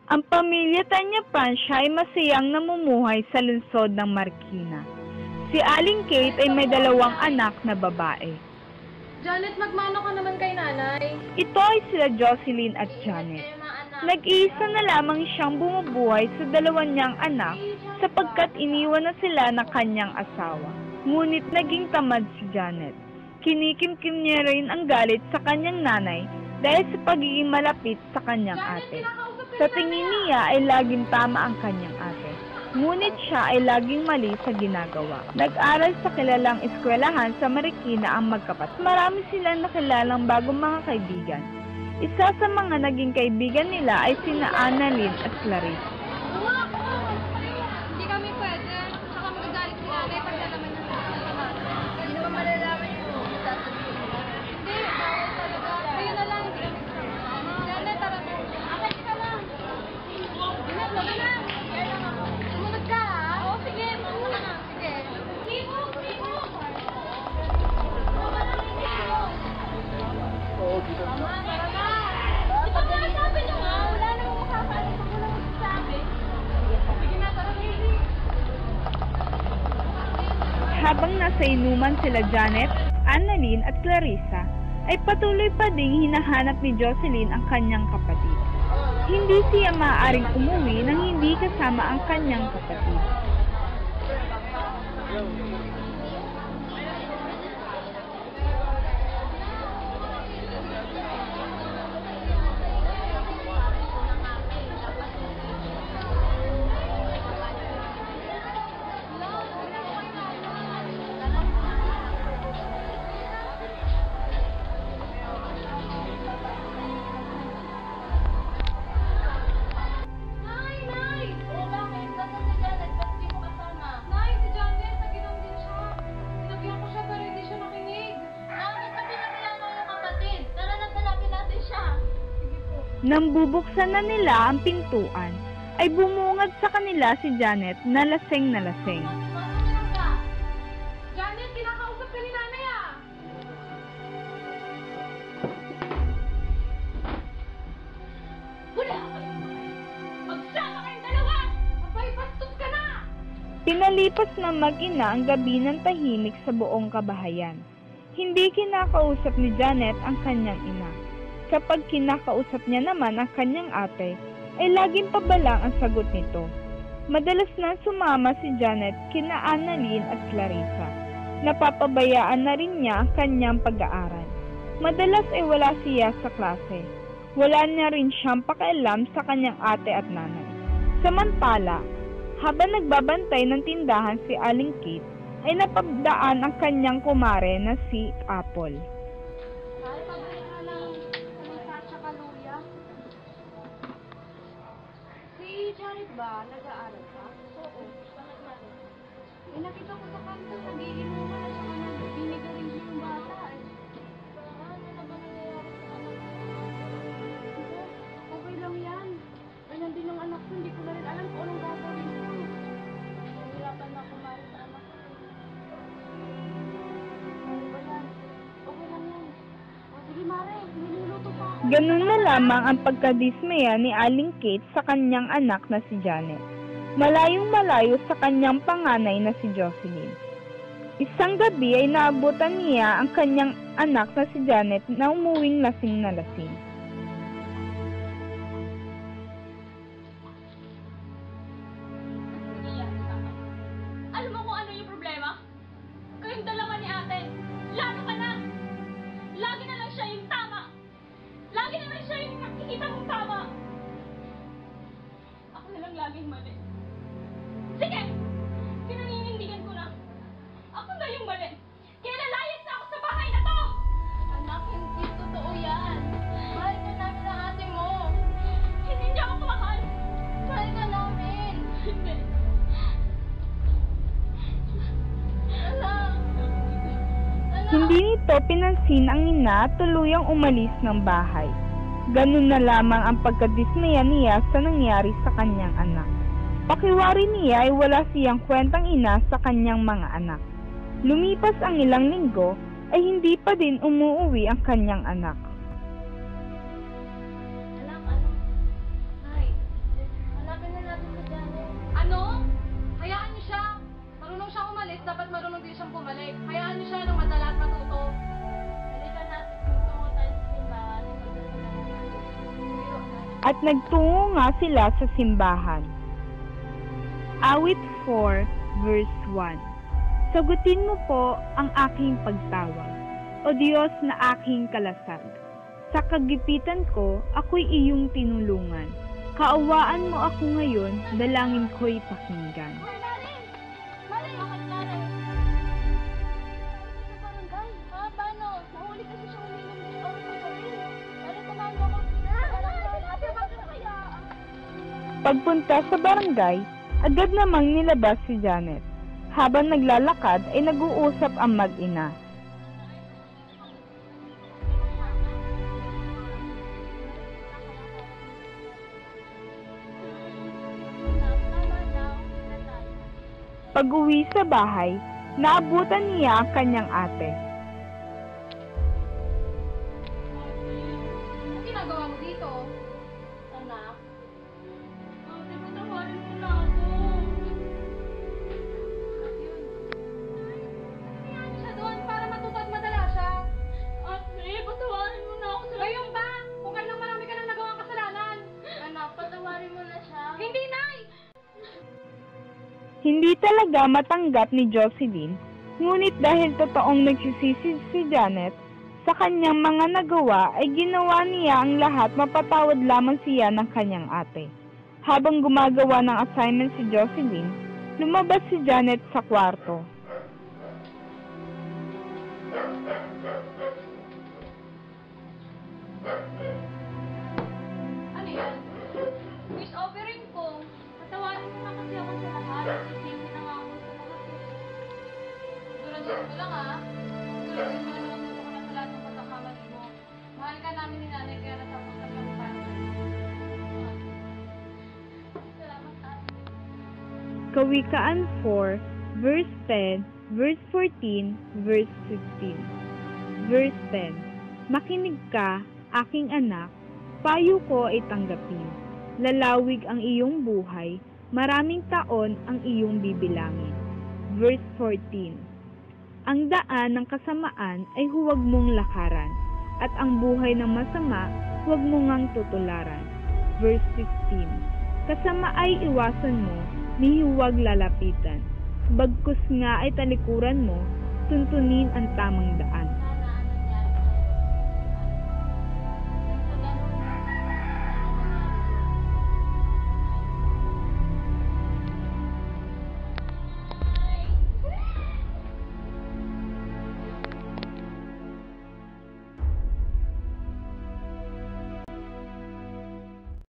Ang pamilya Tanya Francia ay masayang namumuhay sa lungsod ng Marikina. Si Aling Kate ay may 2 anak na babae. Janet, magmano ka naman kay nanay. Ito ay sila Jocelyn at Janet. Nag-iisa na lamang siyang bumubuhay sa 2 niyang anak sapagkat iniwan na sila ng kanyang asawa. Ngunit naging tamad si Janet. Kinikimkim niya rin ang galit sa kanyang nanay dahil sa pagiging malapit sa kanyang ate. Sa tingin niya ay laging tama ang kanyang ate. Ngunit siya ay laging mali sa ginagawa. Nag-aral sa kilalang eskwelahan sa Marikina ang magkapatid. Marami silang nakilalang bagong mga kaibigan. Isa sa mga naging kaibigan nila ay sina Annalyn at Clarice. Hindi kami pwede. Saka magagalit si nanay pag nalaman niya sa kasama. Hindi naman malalaman yung sasabihin. Hindi, bawal talaga. Kayo na lang. Janet, tara mo. Akit ka lang. Janet, wala na. Sumunod ka, ha? Oo, sige. Sumunod ka. Sige. Sibog! Oo, dito. Tama, tara na. Di ba nga sabi niyo nga, wala namang makakalit pag wala magsasabi. Sige na, tara na. Habang nasa inuman sila Janet, Annalyn at Clarissa, ay patuloy pa ding hinahanap ni Jocelyn ang kanyang kapatid. Hindi siya maaaring umuwi nang hindi kasama ang kanyang kapatid. Nay! Oo, bakit? Nasaan si Janet? Ba't di mo kasama? Nay, si Janet, naginom din siya. Sinabihan ko siya pero hindi siya nakinig. Bakit na pinabayaan mo yung kapatid? Tara na, hanapin natin siya. Sige po. Nang bubuksan na nila ang pintuan, ay bumungad sa kanila si Janet na lasing na lasing. Masusunod ka. Janet, kinakausap ka ni nanay, ah. Wala kayo. Magsama kayong dalawa! Abay, bastos ka na! Pinalipas na mag-ina ang gabi ng tahimik sa buong kabahayan. Hindi kinakausap ni Janet ang kanyang ina. Kapag kinakausap niya naman ang kanyang ate, ay laging pabalang ang sagot nito. Madalas na sumama si Janet kina Annalyn at Clarissa. Napapabayaan na rin niya ang kanyang pag-aaral. Madalas ay wala siya sa klase. Wala niya rin siyang pakialam sa kanyang ate at nanay. Samantala, habang nagbabantay ng tindahan si Aling Kate, ay napagdaan ang kanyang kumare na si Apple. Kaya pabalik ka ng salita tsaka luya. Si Janet ba? Nag-aaral ka? Oo. Bakit natin? Eh, nakita ko sa kanto, nag-iinuman na siya kanang binigo rin siya yung bata eh. Ano na ba nangyayari sa anak ko? Okay lang yan. Ganyan din ang anak ko, hindi ko na rin alam kung anong gagawin ko. Nahihirapan na kumari sa anak ko. Ano ba yan? Okay lang yan. O sige Mare, niluluto pa ako. Ganun na lamang ang pagkadismaya ni Aling Kate sa kanyang anak na si Janet. Malayong malayo sa kanyang panganay na si Jocelyn. Isang gabi ay naabutan niya ang kanyang anak na si Janet na umuwing lasing na lasing. Alam mo kung ano yung problema? Kayong dalawa ni ate, lalo ka na! Lagi na lang siya yung tama! Lagi na lang siya yung nakikita mong tama! Ako na lang laging mali. Sige! Pinaninindigan ko na. Ako na yung mali. Kaya nalayas na ako sa bahay na to! Anak, hindi totoo yan. Mahal ka namin ang ate mo. Hindi niya ako mahal. Mahal ka namin. Hindi. Hindi nito pinansin ang ina at tuluyang umalis ng bahay. Ganun na lamang ang pagkadismaya niya sa nangyari sa kanyang anak. Pakiwari niya ay wala siyang kwentang ina sa kanyang mga anak. Lumipas ang ilang linggo ay hindi pa din umuuwi ang kanyang anak. Anak, ano? Hi. At nagtungo nga sila sa simbahan. Awit 4, verse 1. Sagutin mo po ang aking pagtawag, O Diyos na aking kalasag. Sa kagipitan ko, ako'y iyong tinulungan. Kaawaan mo ako ngayon, dalangin ko'y pakinggan. Pagpunta sa barangay, agad namang nilabas si Janet. Habang naglalakad ay nag-uusap ang mag-ina. Pag-uwi sa bahay, naabutan niya ang kanyang ate. Ano ginagawa mo dito? Anak? Ate, patawarin mo na ako. Siya doon para matuto at madala siya. Ate, patawarin mo na ako sa... Ngayon ba? Kung kailang marami ka nang nagawang kasalanan. Anak, patawarin mo na siya. Hindi, Nay! Hindi talaga matanggap ni Jocelyn, ngunit dahil totoong nagsisisi si Janet sa kanyang mga nagawa ay ginawa niya ang lahat mapatawad lamang siya ng kanyang ate. Habang gumagawa ng assignment si Jocelyn, lumabas si Janet sa kwarto. Ano yan? Wish offering ko. Patawarin mo na kasi ako sa lahat. Hindi na nga ako sa lahat. Siguraduhin mo lang ah. Siguraduhin mo na matuto ka na sa lahat ng pagkakamali mo. Mahal ka namin ni nanay kaya natapos ka lang para. Salamat ate. Kawikaan 4, verse 10, verse 14, verse 15. Verse 10. Makinig ka, aking anak, payo ko ay tanggapin. Lalawig ang iyong buhay, maraming taon ang iyong bibilangin. Verse 14. Ang daan ng kasamaan ay huwag mong lakaran, at ang buhay ng masama huwag mo ngang tutularan. Verse 15. Kasama ay iwasan mo, ni huwag lalapitan. Bagkus nga ay talikuran mo, tuntunin ang tamang daan.